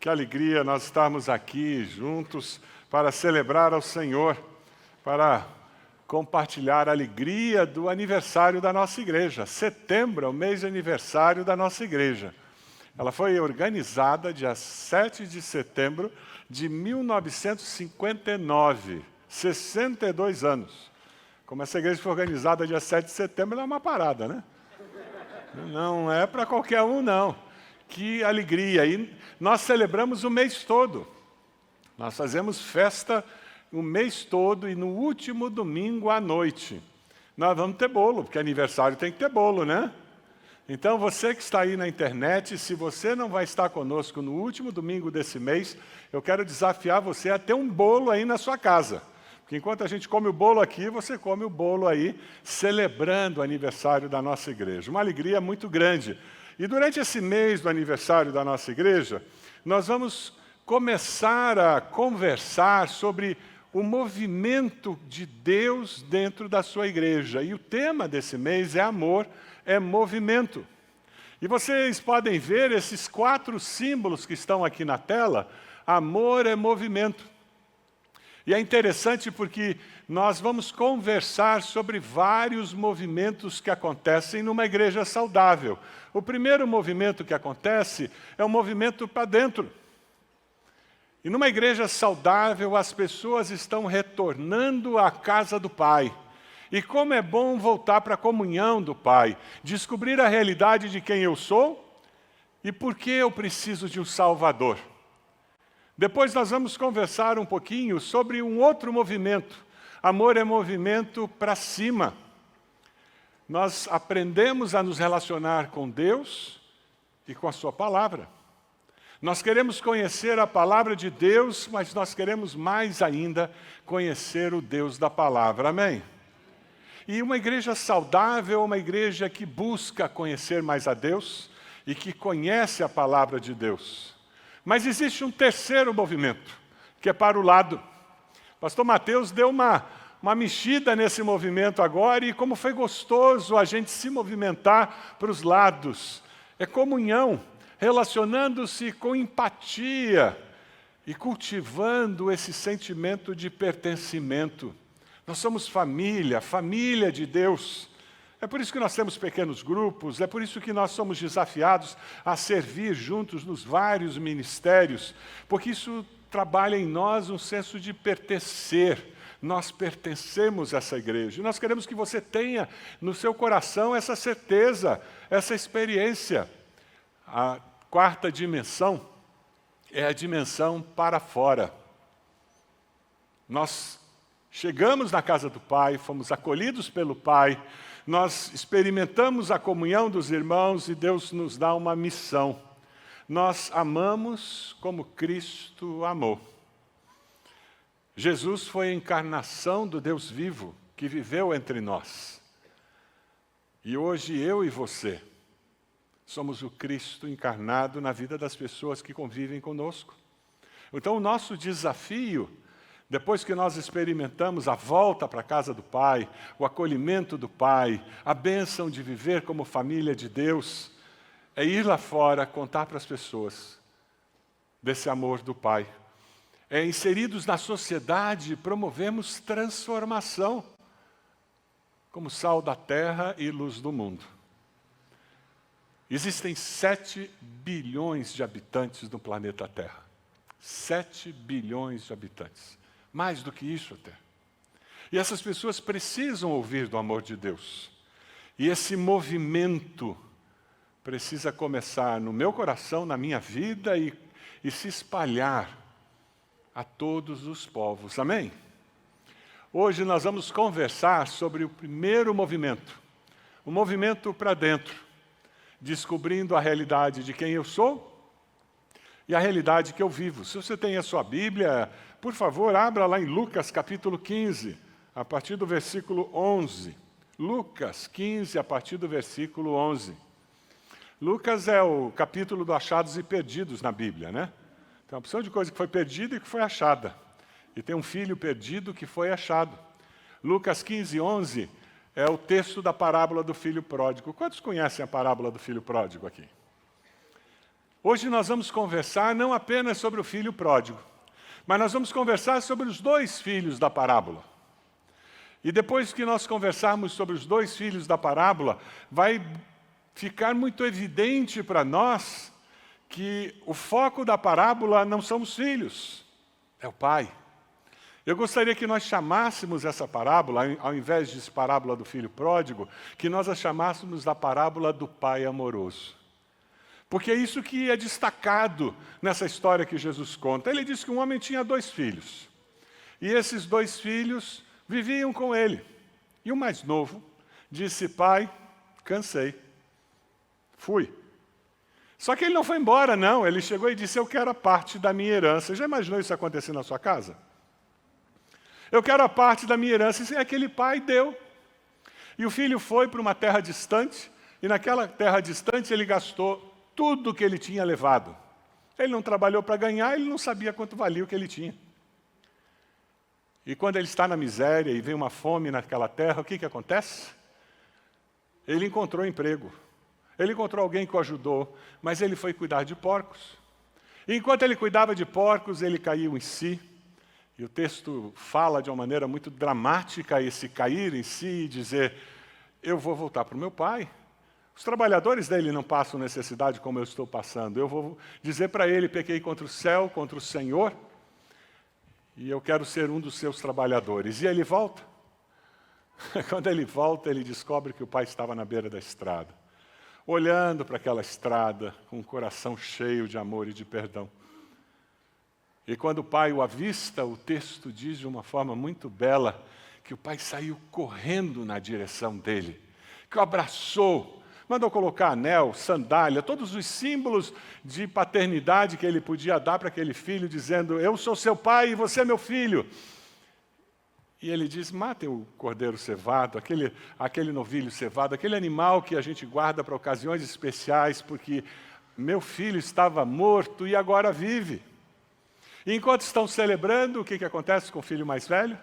Que alegria nós estarmos aqui juntos para celebrar ao Senhor, para compartilhar a alegria do aniversário da nossa igreja. Setembro é o mês de aniversário da nossa igreja. Ela foi organizada dia 7 de setembro de 1959, 62 anos. Como essa igreja foi organizada dia 7 de setembro, ela é uma parada, né? Não é para qualquer um, não. Que alegria! E nós celebramos o mês todo. Nós fazemos festa o mês todo e no último domingo à noite. Nós vamos ter bolo, porque aniversário tem que ter bolo, né? Então, você que está aí na internet, se você não vai estar conosco no último domingo desse mês, eu quero desafiar você a ter um bolo aí na sua casa. Porque enquanto a gente come o bolo aqui, você come o bolo aí, celebrando o aniversário da nossa igreja. Uma alegria muito grande. E durante esse mês do aniversário da nossa igreja, nós vamos começar a conversar sobre o movimento de Deus dentro da sua igreja. E o tema desse mês é amor, é movimento. E vocês podem ver esses 4 símbolos que estão aqui na tela. Amor é movimento. E é interessante porque nós vamos conversar sobre vários movimentos que acontecem numa igreja saudável. O primeiro movimento que acontece é um movimento para dentro. E numa igreja saudável, as pessoas estão retornando à casa do Pai. E como é bom voltar para a comunhão do Pai, descobrir a realidade de quem eu sou e por que eu preciso de um Salvador. Depois nós vamos conversar um pouquinho sobre um outro movimento. Amor é movimento para cima. Nós aprendemos a nos relacionar com Deus e com a sua palavra. Nós queremos conhecer a palavra de Deus, mas nós queremos mais ainda conhecer o Deus da palavra. Amém? E uma igreja saudável é uma igreja que busca conhecer mais a Deus e que conhece a palavra de Deus. Mas existe um terceiro movimento, que é para o lado. Pastor Mateus deu uma mexida nesse movimento agora, e como foi gostoso a gente se movimentar para os lados. É comunhão, relacionando-se com empatia e cultivando esse sentimento de pertencimento. Nós somos família, família de Deus. É por isso que nós temos pequenos grupos, é por isso que nós somos desafiados a servir juntos nos vários ministérios, porque isso trabalha em nós um senso de pertencer. Nós pertencemos a essa igreja. E nós queremos que você tenha no seu coração essa certeza, essa experiência. A quarta dimensão é a dimensão para fora. Nós chegamos na casa do Pai, fomos acolhidos pelo Pai, nós experimentamos a comunhão dos irmãos e Deus nos dá uma missão. Nós amamos como Cristo amou. Jesus foi a encarnação do Deus vivo que viveu entre nós. E hoje eu e você somos o Cristo encarnado na vida das pessoas que convivem conosco. Então o nosso desafio, depois que nós experimentamos a volta para a casa do Pai, o acolhimento do Pai, a bênção de viver como família de Deus, é ir lá fora contar para as pessoas desse amor do Pai. É inseridos na sociedade, promovemos transformação como sal da terra e luz do mundo. Existem 7 bilhões de habitantes no planeta Terra. 7 bilhões de habitantes. Mais do que isso até. E essas pessoas precisam ouvir do amor de Deus. E esse movimento precisa começar no meu coração, na minha vida e se espalhar a todos os povos. Amém? Hoje nós vamos conversar sobre o primeiro movimento. O movimento para dentro. Descobrindo a realidade de quem eu sou e a realidade que eu vivo. Se você tem a sua Bíblia, por favor, abra lá em Lucas capítulo 15, a partir do versículo 11. Lucas 15, a partir do versículo 11. Lucas é o capítulo dos achados e perdidos na Bíblia, né? Tem uma opção de coisa que foi perdida e que foi achada. E tem um filho perdido que foi achado. Lucas 15, 11 é o texto da parábola do filho pródigo. Quantos conhecem a parábola do filho pródigo aqui? Hoje nós vamos conversar não apenas sobre o filho pródigo, mas nós vamos conversar sobre os dois filhos da parábola. E depois que nós conversarmos sobre os dois filhos da parábola, vai ficar muito evidente para nós que o foco da parábola não são os filhos, é o pai. Eu gostaria que nós chamássemos essa parábola, ao invés de parábola do filho pródigo, que nós a chamássemos da parábola do pai amoroso. Porque é isso que é destacado nessa história que Jesus conta. Ele diz que um homem tinha 2 filhos. E esses 2 filhos viviam com ele. E o mais novo disse: pai, cansei, fui. Só que ele não foi embora, não. Ele chegou e disse: eu quero a parte da minha herança. Já imaginou isso acontecer na sua casa? Eu quero a parte da minha herança. E aquele pai deu. E o filho foi para uma terra distante, e naquela terra distante ele gastou tudo que ele tinha levado. Ele não trabalhou para ganhar, ele não sabia quanto valia o que ele tinha. E quando ele está na miséria e vem uma fome naquela terra, o que acontece? Ele encontrou emprego. Ele encontrou alguém que o ajudou, mas ele foi cuidar de porcos. E enquanto ele cuidava de porcos, ele caiu em si. E o texto fala de uma maneira muito dramática esse cair em si e dizer: eu vou voltar para o meu pai. Os trabalhadores dele não passam necessidade como eu estou passando. Eu vou dizer para ele: pequei contra o céu, contra o Senhor, e eu quero ser um dos seus trabalhadores. E ele volta. Quando ele volta, ele descobre que o pai estava na beira da estrada, olhando para aquela estrada com o coração cheio de amor e de perdão. E quando o pai o avista, o texto diz de uma forma muito bela que o pai saiu correndo na direção dele, que o abraçou, mandou colocar anel, sandália, todos os símbolos de paternidade que ele podia dar para aquele filho, dizendo: eu sou seu pai e você é meu filho. E ele diz: matem o cordeiro cevado, aquele novilho cevado, aquele animal que a gente guarda para ocasiões especiais, porque meu filho estava morto e agora vive. E enquanto estão celebrando, o que acontece com o filho mais velho?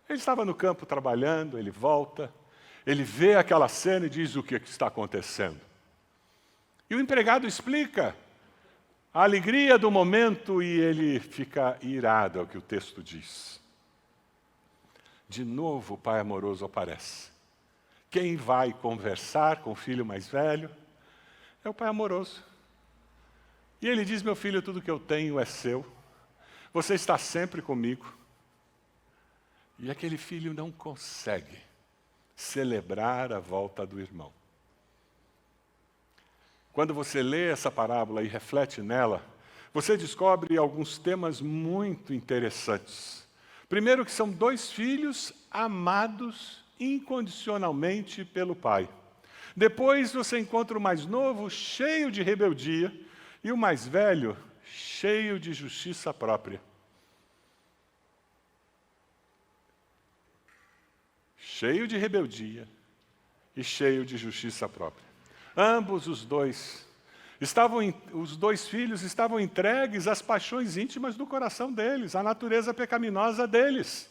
Ele estava no campo trabalhando, ele volta, ele vê aquela cena e diz: o que está acontecendo? E o empregado explica a alegria do momento e ele fica irado, é o que o texto diz. De novo o pai amoroso aparece. Quem vai conversar com o filho mais velho é o pai amoroso. E ele diz: meu filho, tudo que eu tenho é seu. Você está sempre comigo. E aquele filho não consegue celebrar a volta do irmão. Quando você lê essa parábola e reflete nela, você descobre alguns temas muito interessantes. Primeiro, que são 2 filhos amados incondicionalmente pelo pai. Depois você encontra o mais novo cheio de rebeldia e o mais velho cheio de justiça própria. Cheio de rebeldia e cheio de justiça própria. Ambos os 2 filhos estavam entregues às paixões íntimas do coração deles, à natureza pecaminosa deles.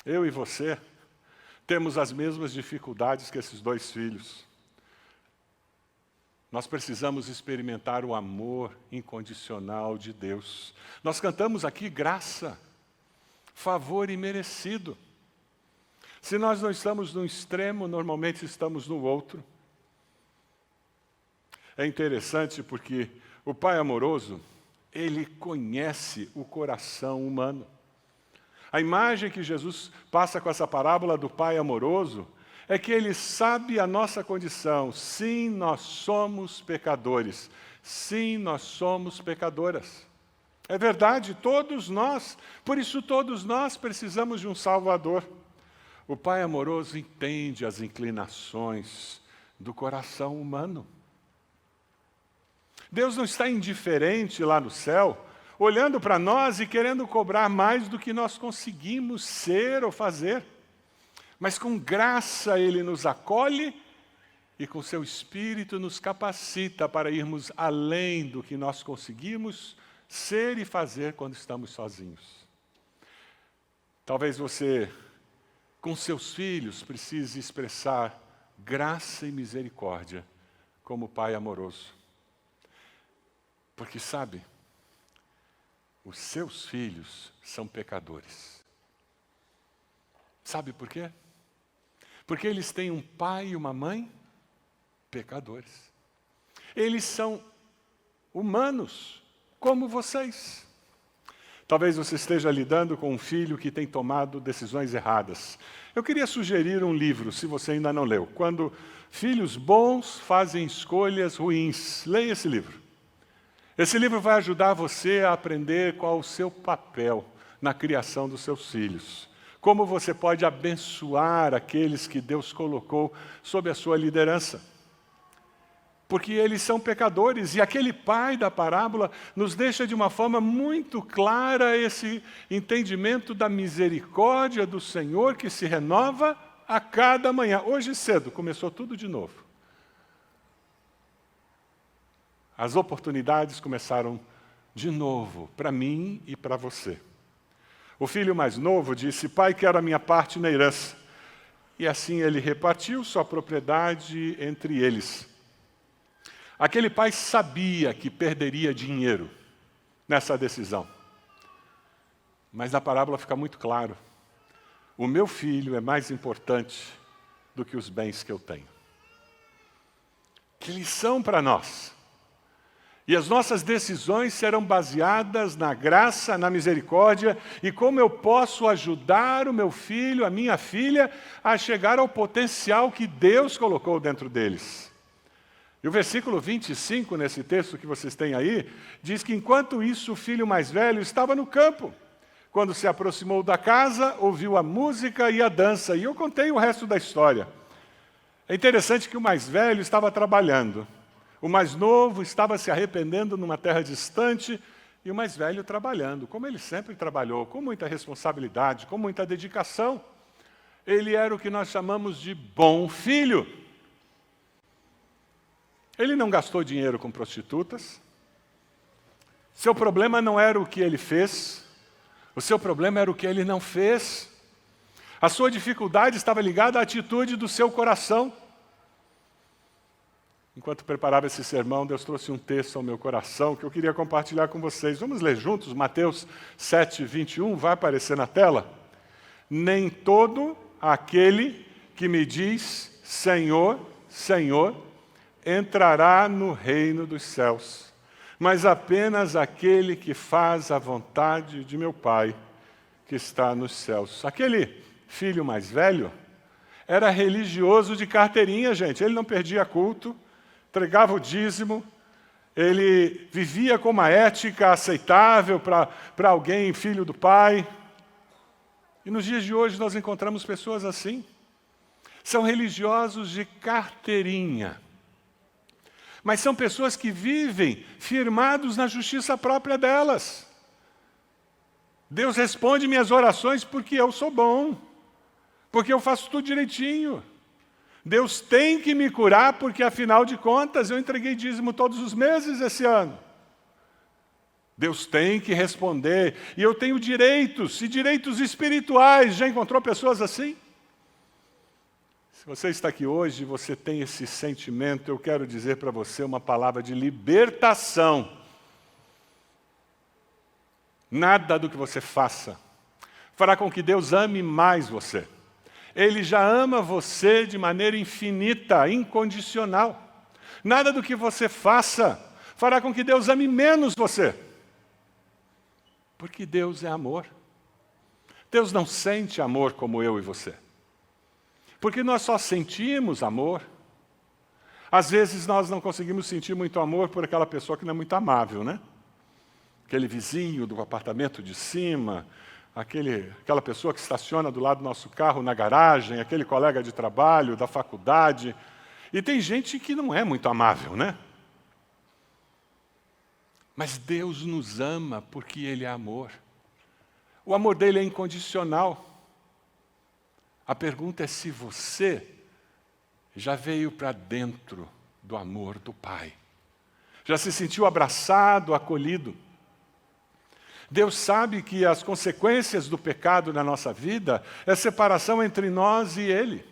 Eu e você temos as mesmas dificuldades que esses 2 filhos. Nós precisamos experimentar o amor incondicional de Deus. Nós cantamos aqui graça, favor imerecido. Se nós não estamos num extremo, normalmente estamos no outro. É interessante porque o pai amoroso, ele conhece o coração humano. A imagem que Jesus passa com essa parábola do pai amoroso é que ele sabe a nossa condição. Sim, nós somos pecadores. Sim, nós somos pecadoras. É verdade, todos nós. Por isso, todos nós precisamos de um Salvador. O pai amoroso entende as inclinações do coração humano. Deus não está indiferente lá no céu, olhando para nós e querendo cobrar mais do que nós conseguimos ser ou fazer. Mas com graça Ele nos acolhe e com seu Espírito nos capacita para irmos além do que nós conseguimos ser e fazer quando estamos sozinhos. Talvez você, com seus filhos, precise expressar graça e misericórdia como pai amoroso. Porque sabe, os seus filhos são pecadores. Sabe por quê? Porque eles têm um pai e uma mãe pecadores. Eles são humanos, como vocês. Talvez você esteja lidando com um filho que tem tomado decisões erradas. Eu queria sugerir um livro, se você ainda não leu. Quando filhos bons fazem escolhas ruins. Leia esse livro. Esse livro vai ajudar você a aprender qual o seu papel na criação dos seus filhos. Como você pode abençoar aqueles que Deus colocou sob a sua liderança. Porque eles são pecadores, e aquele pai da parábola nos deixa de uma forma muito clara esse entendimento da misericórdia do Senhor que se renova a cada manhã. Hoje cedo começou tudo de novo. As oportunidades começaram de novo, para mim e para você. O filho mais novo disse: pai, quero a minha parte na herança. E assim ele repartiu sua propriedade entre eles. Aquele pai sabia que perderia dinheiro nessa decisão. Mas na parábola fica muito claro: o meu filho é mais importante do que os bens que eu tenho. Que lição para nós! E as nossas decisões serão baseadas na graça, na misericórdia, e como eu posso ajudar o meu filho, a minha filha, a chegar ao potencial que Deus colocou dentro deles. E o versículo 25, nesse texto que vocês têm aí, diz que enquanto isso o filho mais velho estava no campo. Quando se aproximou da casa, ouviu a música e a dança. E eu contei o resto da história. É interessante que o mais velho estava trabalhando. O mais novo estava se arrependendo numa terra distante e o mais velho trabalhando, como ele sempre trabalhou, com muita responsabilidade, com muita dedicação. Ele era o que nós chamamos de bom filho. Ele não gastou dinheiro com prostitutas. Seu problema não era o que ele fez, o seu problema era o que ele não fez. A sua dificuldade estava ligada à atitude do seu coração. Enquanto preparava esse sermão, Deus trouxe um texto ao meu coração que eu queria compartilhar com vocês. Vamos ler juntos, Mateus 7, 21, vai aparecer na tela. Nem todo aquele que me diz Senhor, Senhor, entrará no reino dos céus, mas apenas aquele que faz a vontade de meu Pai que está nos céus. Aquele filho mais velho era religioso de carteirinha, gente. Ele não perdia culto, entregava o dízimo, ele vivia com uma ética aceitável para alguém, filho do pai. E nos dias de hoje nós encontramos pessoas assim. São religiosos de carteirinha. Mas são pessoas que vivem firmados na justiça própria delas. Deus responde minhas orações porque eu sou bom, porque eu faço tudo direitinho. Deus tem que me curar porque, afinal de contas, eu entreguei dízimo todos os meses esse ano. Deus tem que responder. E eu tenho direitos, e direitos espirituais. Já encontrou pessoas assim? Se você está aqui hoje e você tem esse sentimento, eu quero dizer para você uma palavra de libertação. Nada do que você faça fará com que Deus ame mais você. Ele já ama você de maneira infinita, incondicional. Nada do que você faça fará com que Deus ame menos você. Porque Deus é amor. Deus não sente amor como eu e você. Porque nós só sentimos amor. Às vezes nós não conseguimos sentir muito amor por aquela pessoa que não é muito amável, né? Aquele vizinho do apartamento de cima, aquela pessoa que estaciona do lado do nosso carro na garagem, aquele colega de trabalho, da faculdade. E tem gente que não é muito amável, né? Mas Deus nos ama porque Ele é amor. O amor dele é incondicional. A pergunta é se você já veio para dentro do amor do Pai. Já se sentiu abraçado, acolhido. Deus sabe que as consequências do pecado na nossa vida é separação entre nós e Ele.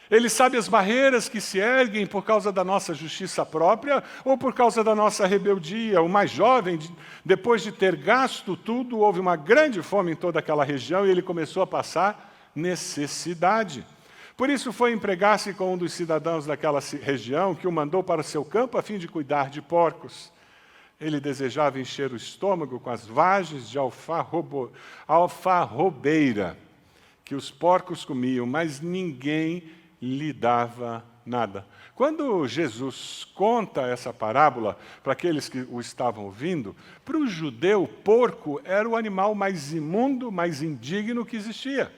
Ele sabe as barreiras que se erguem por causa da nossa justiça própria ou por causa da nossa rebeldia. O mais jovem, depois de ter gasto tudo, houve uma grande fome em toda aquela região e ele começou a passar necessidade. Por isso foi empregar-se com um dos cidadãos daquela região, que o mandou para o seu campo a fim de cuidar de porcos. Ele desejava encher o estômago com as vagens de alfarrobeira que os porcos comiam, mas ninguém lhe dava nada. Quando Jesus conta essa parábola para aqueles que o estavam ouvindo, para o judeu, o porco era o animal mais imundo, mais indigno que existia.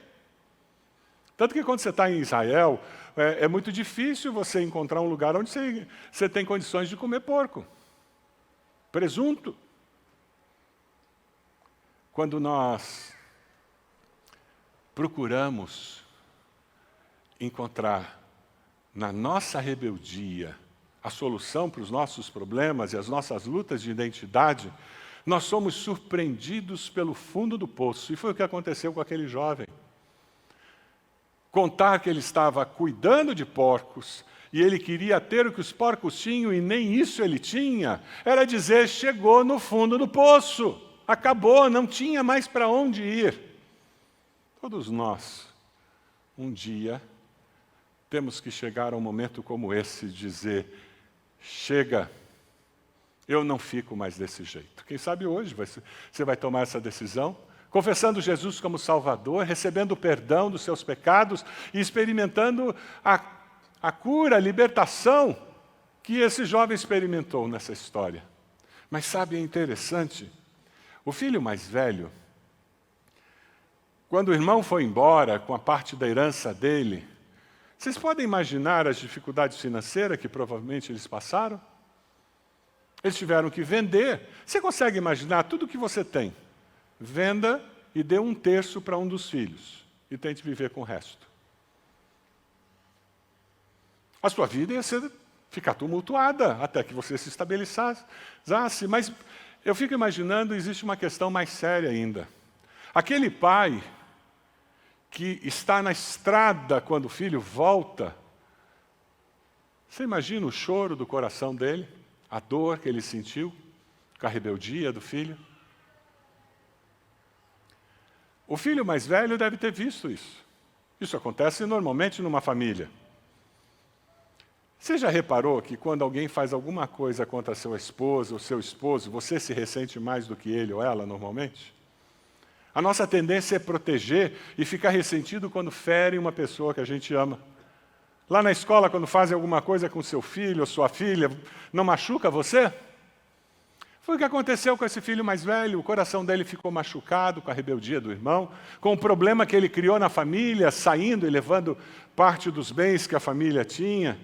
Tanto que quando você está em Israel, é muito difícil você encontrar um lugar onde você tem condições de comer porco. Presunto. Quando nós procuramos encontrar na nossa rebeldia a solução para os nossos problemas e as nossas lutas de identidade, nós somos surpreendidos pelo fundo do poço. E foi o que aconteceu com aquele jovem. Contar que ele estava cuidando de porcos e ele queria ter o que os porcos tinham e nem isso ele tinha, era dizer, chegou no fundo do poço, acabou, não tinha mais para onde ir. Todos nós, um dia, temos que chegar a um momento como esse e dizer, chega, eu não fico mais desse jeito. Quem sabe hoje você vai tomar essa decisão, confessando Jesus como Salvador, recebendo o perdão dos seus pecados e experimentando a cura, a libertação que esse jovem experimentou nessa história. Mas sabe, é interessante, o filho mais velho, quando o irmão foi embora com a parte da herança dele, vocês podem imaginar as dificuldades financeiras que provavelmente eles passaram? Eles tiveram que vender. Você consegue imaginar tudo o que você tem? Venda e dê 1/3 para um dos filhos e tente viver com o resto. A sua vida ia ficar tumultuada até que você se estabilizasse. Mas eu fico imaginando, existe uma questão mais séria ainda. Aquele pai que está na estrada quando o filho volta, você imagina o choro do coração dele, a dor que ele sentiu com a rebeldia do filho? O filho mais velho deve ter visto isso. Isso acontece normalmente numa família. Você já reparou que quando alguém faz alguma coisa contra sua esposa ou seu esposo, você se ressente mais do que ele ou ela normalmente? A nossa tendência é proteger e ficar ressentido quando ferem uma pessoa que a gente ama. Lá na escola, quando fazem alguma coisa com seu filho ou sua filha, não machuca você? Foi o que aconteceu com esse filho mais velho. O coração dele ficou machucado com a rebeldia do irmão, com o problema que ele criou na família, saindo e levando parte dos bens que a família tinha.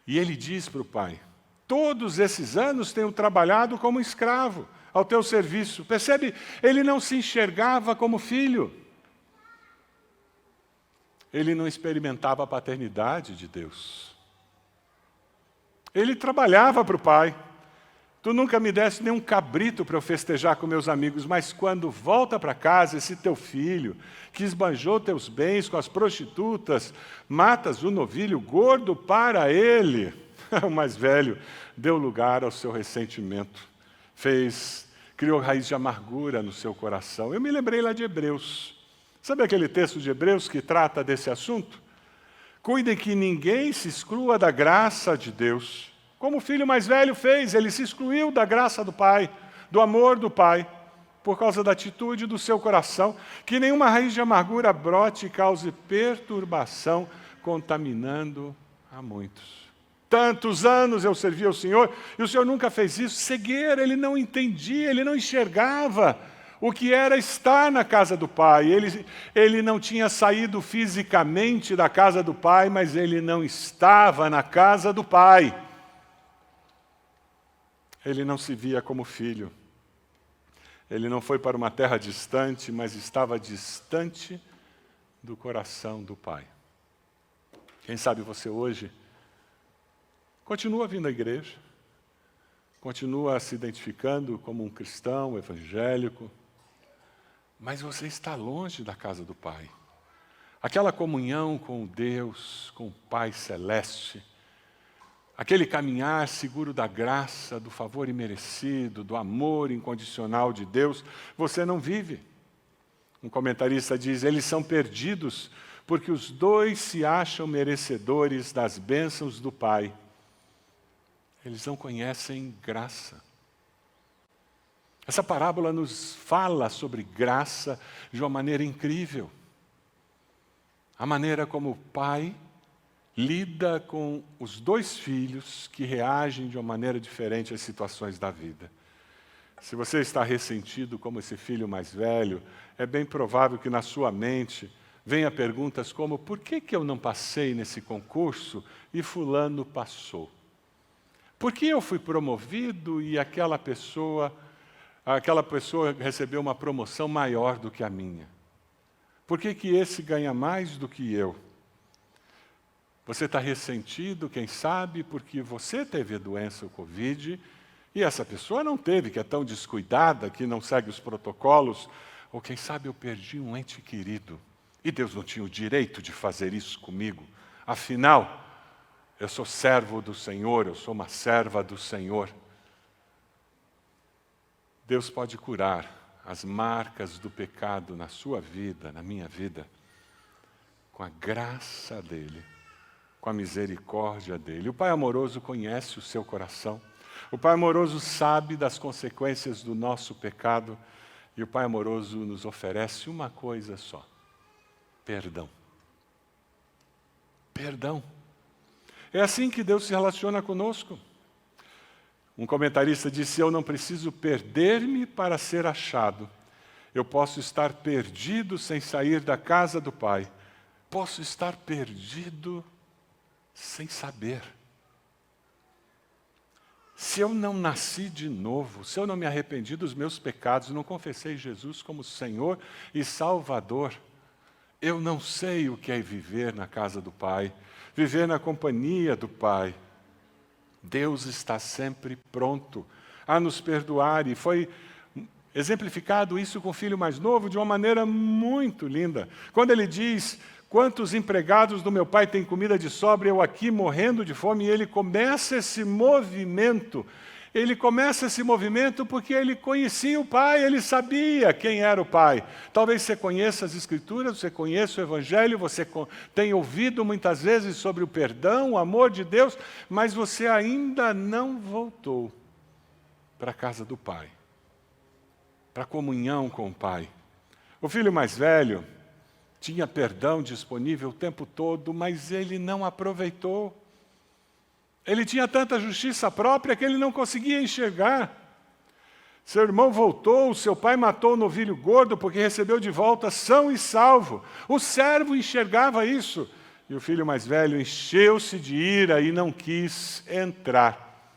E ele diz para o pai, todos esses anos tenho trabalhado como escravo ao teu serviço. Percebe? Ele não se enxergava como filho. Ele não experimentava a paternidade de Deus. Ele trabalhava para o pai. Tu nunca me deste nenhum cabrito para eu festejar com meus amigos, mas quando volta para casa esse teu filho, que esbanjou teus bens com as prostitutas, matas o novilho gordo para ele. O mais velho deu lugar ao seu ressentimento. Criou raiz de amargura no seu coração. Eu me lembrei lá de Hebreus. Sabe aquele texto de Hebreus que trata desse assunto? Cuidem que ninguém se exclua da graça de Deus. Como o filho mais velho fez, ele se excluiu da graça do pai, do amor do pai, por causa da atitude do seu coração. Que nenhuma raiz de amargura brote e cause perturbação, contaminando a muitos. Tantos anos eu servi ao Senhor, e o Senhor nunca fez isso. Cegueira, ele não entendia, ele não enxergava o que era estar na casa do Pai. Ele não tinha saído fisicamente da casa do Pai, mas ele não estava na casa do Pai. Ele não se via como filho. Ele não foi para uma terra distante, mas estava distante do coração do Pai. Quem sabe você hoje continua vindo à igreja, continua se identificando como um cristão evangélico, mas você está longe da casa do Pai. aquela comunhão com Deus, com o Pai Celeste, aquele caminhar seguro da graça, do favor imerecido, do amor incondicional de Deus, você não vive. Um comentarista diz, eles são perdidos porque os dois se acham merecedores das bênçãos do Pai. Eles não conhecem graça. Essa parábola nos fala sobre graça de uma maneira incrível. A maneira como o Pai lida com os dois filhos que reagem de uma maneira diferente às situações da vida. Se você está ressentido como esse filho mais velho, é bem provável que na sua mente venha perguntas como: por que eu não passei nesse concurso e fulano passou? Por que eu fui promovido e aquela pessoa recebeu uma promoção maior do que a minha? Por que esse ganha mais do que eu? Você está ressentido, quem sabe, porque você teve a doença, o Covid, e essa pessoa não teve, que é tão descuidada, que não segue os protocolos. Ou quem sabe eu perdi um ente querido, e Deus não tinha o direito de fazer isso comigo. Afinal, eu sou servo do Senhor, eu sou uma serva do Senhor. Deus pode curar as marcas do pecado na sua vida, na minha vida, com a graça dEle, com a misericórdia dEle. O Pai amoroso conhece o seu coração. O Pai amoroso sabe das consequências do nosso pecado. E o Pai amoroso nos oferece uma coisa só: perdão. Perdão. É assim que Deus se relaciona conosco. Um comentarista disse: eu não preciso perder-me para ser achado. Eu posso estar perdido sem sair da casa do Pai. Posso estar perdido sem saber. Se eu não nasci de novo, se eu não me arrependi dos meus pecados, não confessei Jesus como Senhor e Salvador, eu não sei o que é viver na casa do Pai, viver na companhia do Pai. Deus está sempre pronto a nos perdoar, e foi exemplificado isso com o filho mais novo de uma maneira muito linda. Quando ele diz: quantos empregados do meu pai têm comida de sobra, eu aqui morrendo de fome, e ele começa esse movimento. Ele começa esse movimento porque ele conhecia o Pai, ele sabia quem era o Pai. Talvez você conheça as Escrituras, você conheça o Evangelho, você tem ouvido muitas vezes sobre o perdão, o amor de Deus, mas você ainda não voltou para a casa do Pai, para a comunhão com o Pai. O filho mais velho tinha perdão disponível o tempo todo, mas ele não aproveitou. Ele tinha tanta justiça própria que ele não conseguia enxergar. Seu irmão voltou, o seu pai matou o novilho gordo porque recebeu de volta são e salvo. O servo enxergava isso. E o filho mais velho encheu-se de ira e não quis entrar.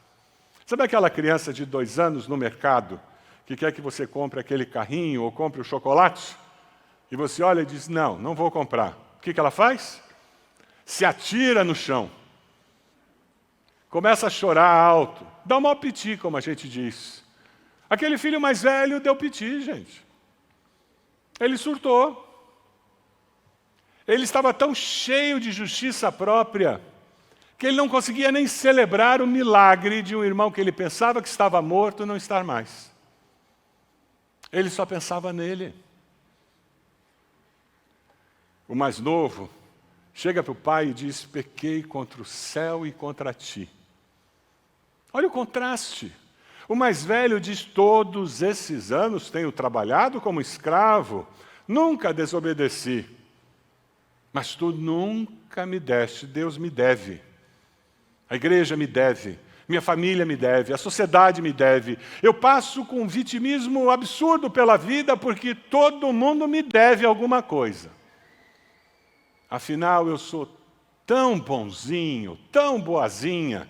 Sabe aquela criança de 2 anos no mercado que quer que você compre aquele carrinho ou compre o chocolate? E você olha e diz: não vou comprar. O que ela faz? Se atira no chão. Começa a chorar alto. Dá um mau piti, como a gente diz. Aquele filho mais velho deu piti, gente. Ele surtou. Ele estava tão cheio de justiça própria que ele não conseguia nem celebrar o milagre de um irmão que ele pensava que estava morto não estar mais. Ele só pensava nele. O mais novo chega para o pai e diz: pequei contra o céu e contra ti. Olha o contraste. O mais velho diz: todos esses anos tenho trabalhado como escravo, nunca desobedeci. Mas tu nunca me deste, Deus me deve. A igreja me deve, minha família me deve, a sociedade me deve. Eu passo com um vitimismo absurdo pela vida porque todo mundo me deve alguma coisa. Afinal, eu sou tão bonzinho, tão boazinha.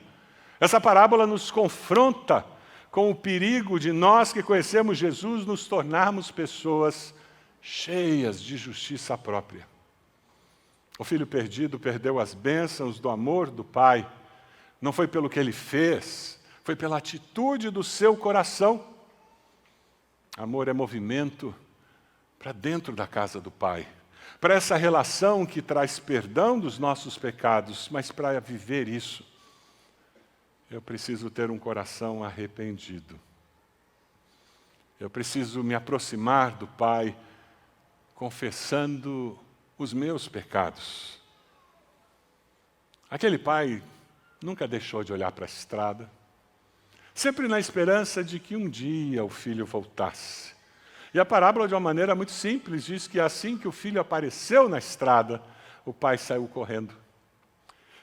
Essa parábola nos confronta com o perigo de nós que conhecemos Jesus nos tornarmos pessoas cheias de justiça própria. O filho perdido perdeu as bênçãos do amor do Pai. Não foi pelo que ele fez, foi pela atitude do seu coração. Amor é movimento para dentro da casa do Pai. para essa relação que traz perdão dos nossos pecados, mas para viver isso, eu preciso ter um coração arrependido. Eu preciso me aproximar do Pai, confessando os meus pecados. Aquele pai nunca deixou de olhar para a estrada, sempre na esperança de que um dia o filho voltasse. E a parábola, de uma maneira muito simples, diz que assim que o filho apareceu na estrada, o pai saiu correndo.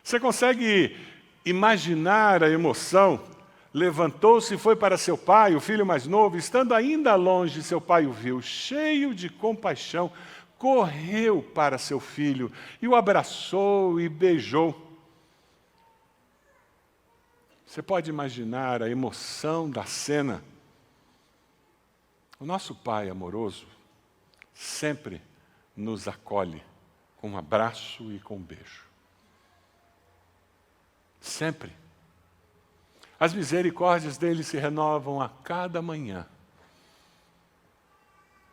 Você consegue imaginar a emoção? Levantou-se e foi para seu pai, o filho mais novo, estando ainda longe, seu pai o viu, cheio de compaixão, correu para seu filho e o abraçou e beijou. Você pode imaginar a emoção da cena? O nosso Pai amoroso sempre nos acolhe com um abraço e com um beijo. Sempre. As misericórdias dele se renovam a cada manhã.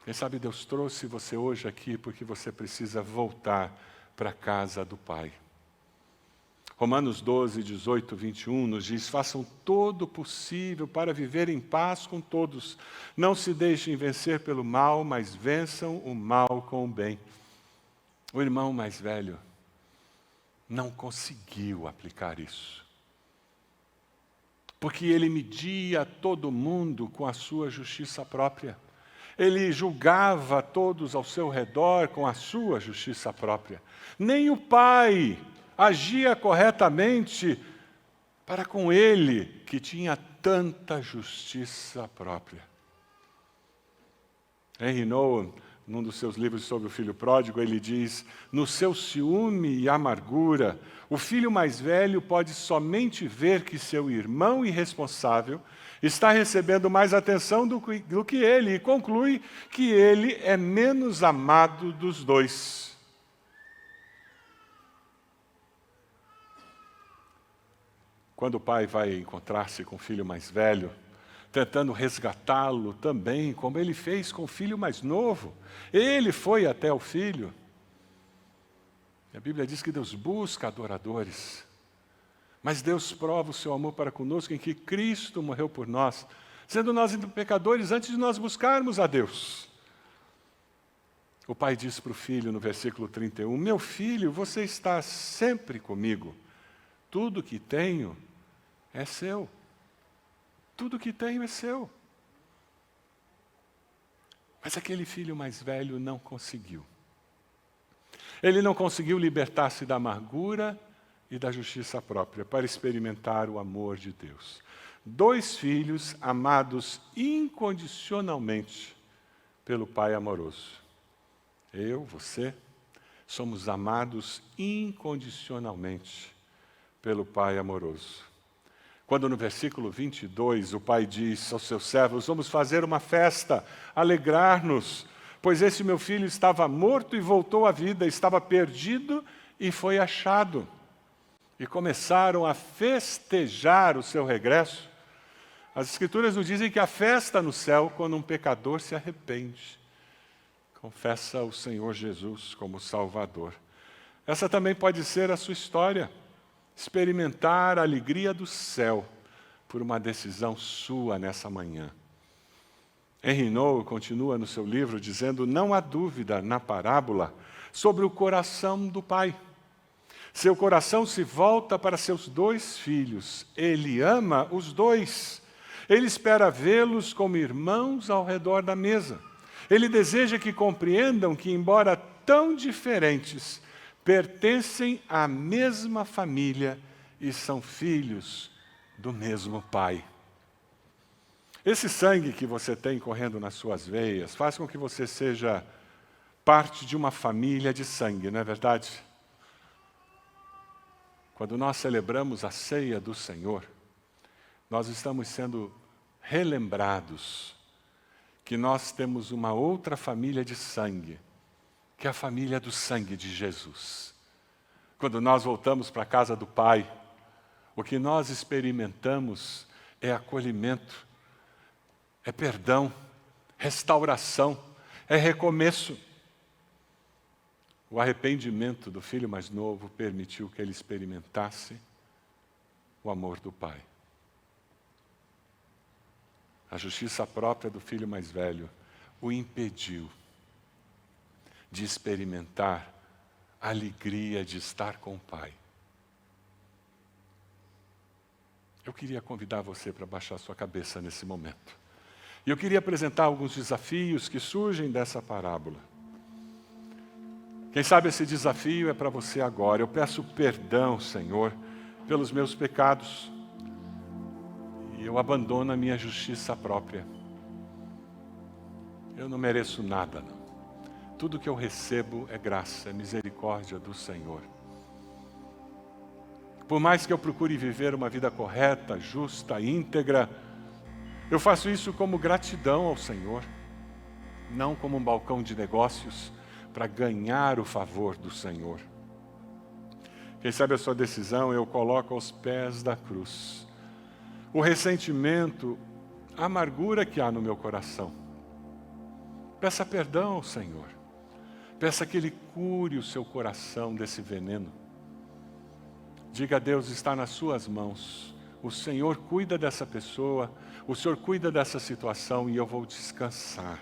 Quem sabe Deus trouxe você hoje aqui porque você precisa voltar para a casa do Pai. Romanos 12, 18, 21 nos diz: façam todo o possível para viver em paz com todos. Não se deixem vencer pelo mal, mas vençam o mal com o bem. O irmão mais velho não conseguiu aplicar isso. Porque ele media todo mundo com a sua justiça própria. Ele julgava todos ao seu redor com a sua justiça própria. Nem o pai agia corretamente para com ele, que tinha tanta justiça própria. Henry Nouwen, num dos seus livros sobre o filho pródigo, ele diz: no seu ciúme e amargura, o filho mais velho pode somente ver que seu irmão irresponsável está recebendo mais atenção do que ele, e conclui que ele é menos amado dos dois. Quando o pai vai encontrar-se com o filho mais velho, tentando resgatá-lo também, como ele fez com o filho mais novo, ele foi até o filho. A Bíblia diz que Deus busca adoradores, mas Deus prova o seu amor para conosco em que Cristo morreu por nós, sendo nós ainda pecadores antes de nós buscarmos a Deus. O pai diz para o filho no versículo 31, meu filho, você está sempre comigo, tudo que tenho é seu. Tudo que tenho é seu. Mas aquele filho mais velho não conseguiu. Ele não conseguiu libertar-se da amargura e da justiça própria para experimentar o amor de Deus. 2 filhos amados incondicionalmente pelo Pai amoroso. Eu, você, somos amados incondicionalmente pelo Pai amoroso. Quando no versículo 22 o pai diz aos seus servos, vamos fazer uma festa, alegrar-nos, pois esse meu filho estava morto e voltou à vida, estava perdido e foi achado. E começaram a festejar o seu regresso. As Escrituras nos dizem que a festa no céu quando um pecador se arrepende, confessa o Senhor Jesus como Salvador. Essa também pode ser a sua história. Experimentar a alegria do céu por uma decisão sua nessa manhã. Henry Nouwen continua no seu livro dizendo, não há dúvida na parábola sobre o coração do pai. Seu coração se volta para seus 2 filhos. Ele ama os 2. Ele espera vê-los como irmãos ao redor da mesa. Ele deseja que compreendam que, embora tão diferentes, pertencem à mesma família e são filhos do mesmo Pai. Esse sangue que você tem correndo nas suas veias faz com que você seja parte de uma família de sangue, não é verdade? Quando nós celebramos a ceia do Senhor, nós estamos sendo relembrados que nós temos uma outra família de sangue, que é a família do sangue de Jesus. Quando nós voltamos para a casa do Pai, o que nós experimentamos é acolhimento, é perdão, restauração, é recomeço. o arrependimento do filho mais novo permitiu que ele experimentasse o amor do pai. A justiça própria do filho mais velho o impediu de experimentar a alegria de estar com o pai. Eu queria convidar você para baixar sua cabeça nesse momento. E eu queria apresentar alguns desafios que surgem dessa parábola. Quem sabe esse desafio é para você agora. Eu peço perdão, Senhor, pelos meus pecados. E eu abandono a minha justiça própria. Eu não mereço nada, não. Tudo que eu recebo é graça, é misericórdia do Senhor. Por mais que eu procure viver uma vida correta, justa, íntegra, eu faço isso como gratidão ao Senhor, não como um balcão de negócios para ganhar o favor do Senhor. Quem sabe a sua decisão eu coloco aos pés da cruz. O ressentimento, a amargura que há no meu coração. Peça perdão ao Senhor. Peça que Ele cure o seu coração desse veneno. Diga a Deus, está nas suas mãos. O Senhor cuida dessa pessoa, o Senhor cuida dessa situação e eu vou descansar.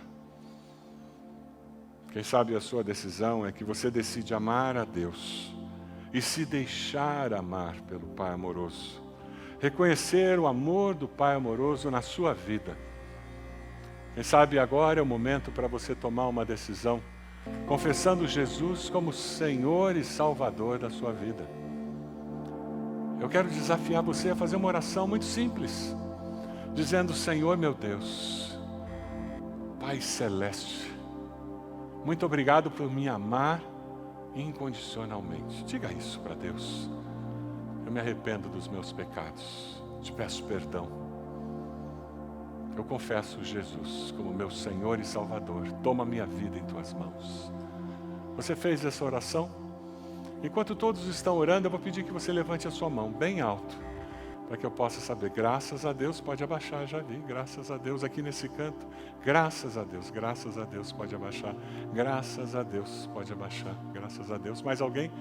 Quem sabe a sua decisão é que você decide amar a Deus e se deixar amar pelo Pai amoroso. Reconhecer o amor do Pai amoroso na sua vida. Quem sabe agora é o momento para você tomar uma decisão, confessando Jesus como Senhor e Salvador da sua vida. Eu quero desafiar você a fazer uma oração muito simples, dizendo: Senhor meu Deus, Pai Celeste, muito obrigado por me amar incondicionalmente. Diga isso para Deus. Eu me arrependo dos meus pecados, te peço perdão. Eu confesso Jesus como meu Senhor e Salvador. Toma minha vida em tuas mãos. Você fez essa oração? Enquanto todos estão orando, eu vou pedir que você levante a sua mão bem alto, para que eu possa saber. Graças a Deus, pode abaixar, já vi. Graças a Deus, aqui nesse canto. Graças a Deus, pode abaixar. Graças a Deus, pode abaixar. Graças a Deus. Mais alguém?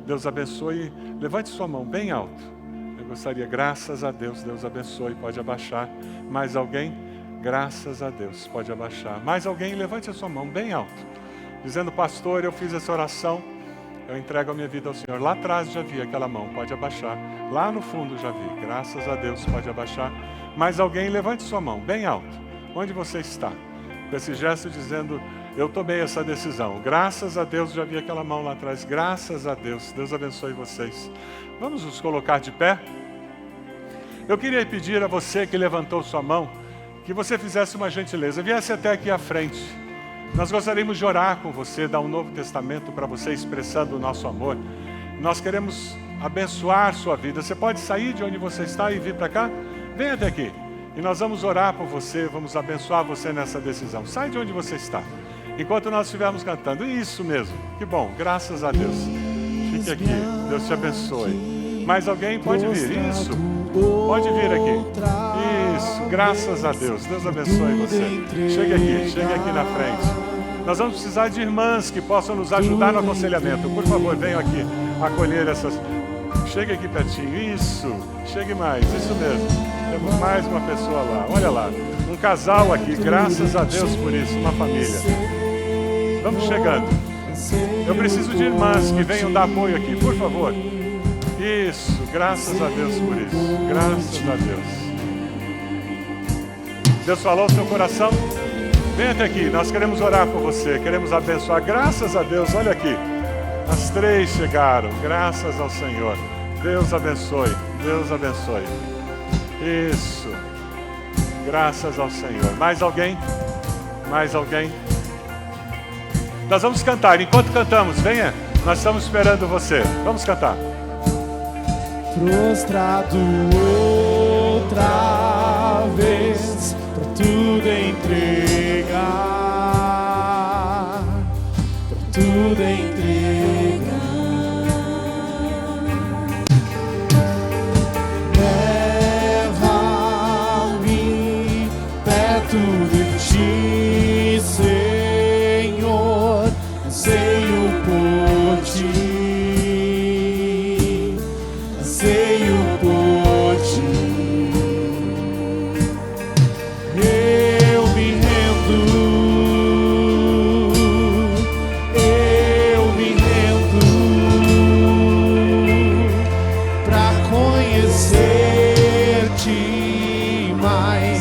Deus abençoe. Levante sua mão bem alto. Eu gostaria, graças a Deus, Deus abençoe, pode abaixar. Mais alguém? Graças a Deus, pode abaixar. Mais alguém? Levante a sua mão bem alto, dizendo: pastor, eu fiz essa oração, eu entrego a minha vida ao Senhor. Lá atrás já vi aquela mão, pode abaixar. Lá no fundo já vi, graças a Deus, pode abaixar. Mais alguém? Levante sua mão bem alto, onde você está, com esse gesto dizendo: eu tomei essa decisão. Graças a Deus, já vi aquela mão lá atrás. Graças a Deus, Deus abençoe vocês. Vamos nos colocar de pé? Eu queria pedir a você que levantou sua mão, que você fizesse uma gentileza, viesse até aqui à frente. Nós gostaríamos de orar com você, dar um novo testamento para você, expressando o nosso amor. Nós queremos abençoar sua vida. Você pode sair de onde você está e vir para cá? Venha até aqui. E nós vamos orar por você, vamos abençoar você nessa decisão. Sai de onde você está, enquanto nós estivermos cantando. Isso mesmo, que bom, graças a Deus. Fique aqui, Deus te abençoe. Mais alguém pode vir? Isso, pode vir aqui. Isso, graças a Deus, Deus abençoe você. Chegue aqui na frente. Nós vamos precisar de irmãs que possam nos ajudar no aconselhamento. Por favor, venham aqui acolher essas. Chegue aqui pertinho, isso, chegue mais, isso mesmo. Temos mais uma pessoa lá, olha lá, um casal aqui, graças a Deus por isso, uma família. Vamos chegando. Eu preciso de irmãs que venham dar apoio aqui, por favor. Isso, graças a Deus por isso, graças a Deus. Deus falou no seu coração? Venha até aqui, nós queremos orar por você, queremos abençoar, graças a Deus, olha aqui. As 3 chegaram, graças ao Senhor. Deus abençoe, Deus abençoe. Isso, graças ao Senhor. Mais alguém? Mais alguém? Nós vamos cantar, enquanto cantamos, venha, nós estamos esperando você. Vamos cantar. Prostrado outra vez, pra tudo entregar, pra tudo entregar. Leva-me perto de ti, Senhor, anseio por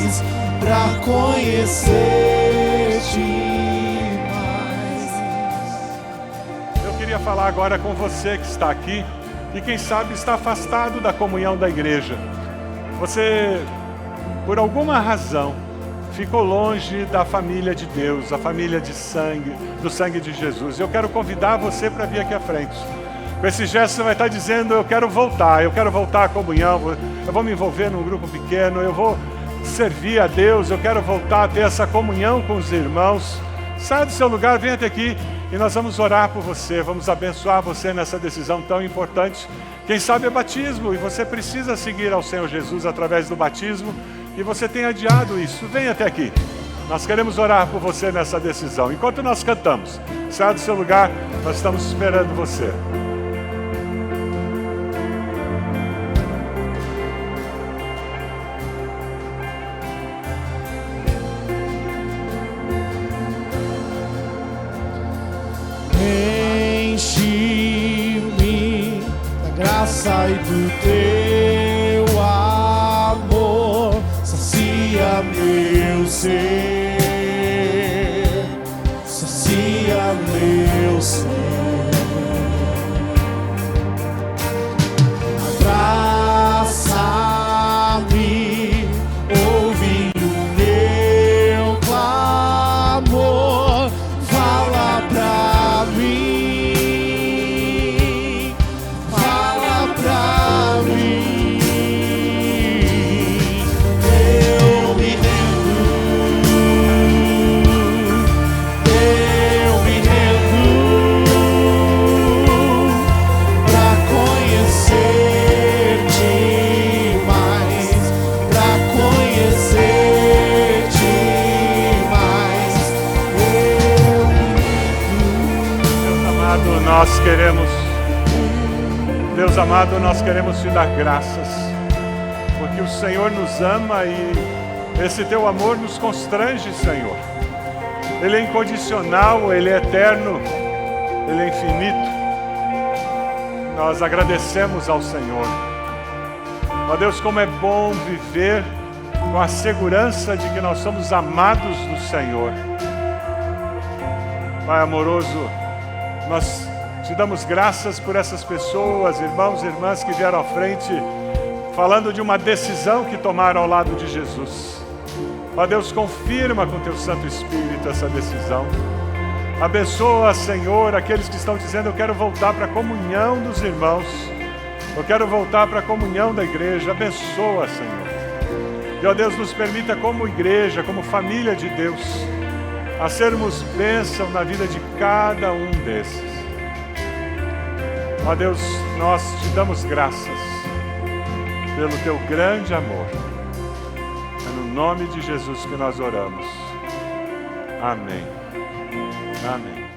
mais, pra conhecer-te mais. Eu queria falar agora com você que está aqui e quem sabe está afastado da comunhão da igreja. Você, por alguma razão, ficou longe da família de Deus, a família de sangue, do sangue de Jesus. Eu quero convidar você para vir aqui à frente. Com esse gesto você vai estar dizendo, eu quero voltar à comunhão, eu vou me envolver num grupo pequeno, eu vou servir a Deus, eu quero voltar a ter essa comunhão com os irmãos. Saia do seu lugar, venha até aqui e nós vamos orar por você, vamos abençoar você nessa decisão tão importante. Quem sabe é batismo e você precisa seguir ao Senhor Jesus através do batismo e você tem adiado isso. Venha até aqui. Nós queremos orar por você nessa decisão. Enquanto nós cantamos, saia do seu lugar, nós estamos esperando você. Enche-me da graça e do teu amor, sacia meu ser, sacia meu ser. Abraça-me, ouve o meu clamor, fala pra mim, fala pra mim. Eu me rendo pra conhecer-te mais, pra conhecer-te mais. Eu me Deus amado, nós queremos te dar graças, porque o Senhor nos ama e esse teu amor nos constrange, Senhor. Ele é incondicional, Ele é eterno, Ele é infinito. Nós agradecemos ao Senhor. Ó Deus, como é bom viver com a segurança de que nós somos amados do Senhor. Pai amoroso, nós te damos graças por essas pessoas, irmãos e irmãs que vieram à frente, falando de uma decisão que tomaram ao lado de Jesus. Ó Deus, confirma com teu Santo Espírito essa decisão. Abençoa, Senhor, aqueles que estão dizendo, eu quero voltar para a comunhão dos irmãos, eu quero voltar para a comunhão da igreja. Abençoa, Senhor. E, ó Deus, nos permita como igreja, como família de Deus, a sermos bênção na vida de cada um desses. Ó Deus, nós te damos graças pelo teu grande amor. É no nome de Jesus que nós oramos. Amém. Amém.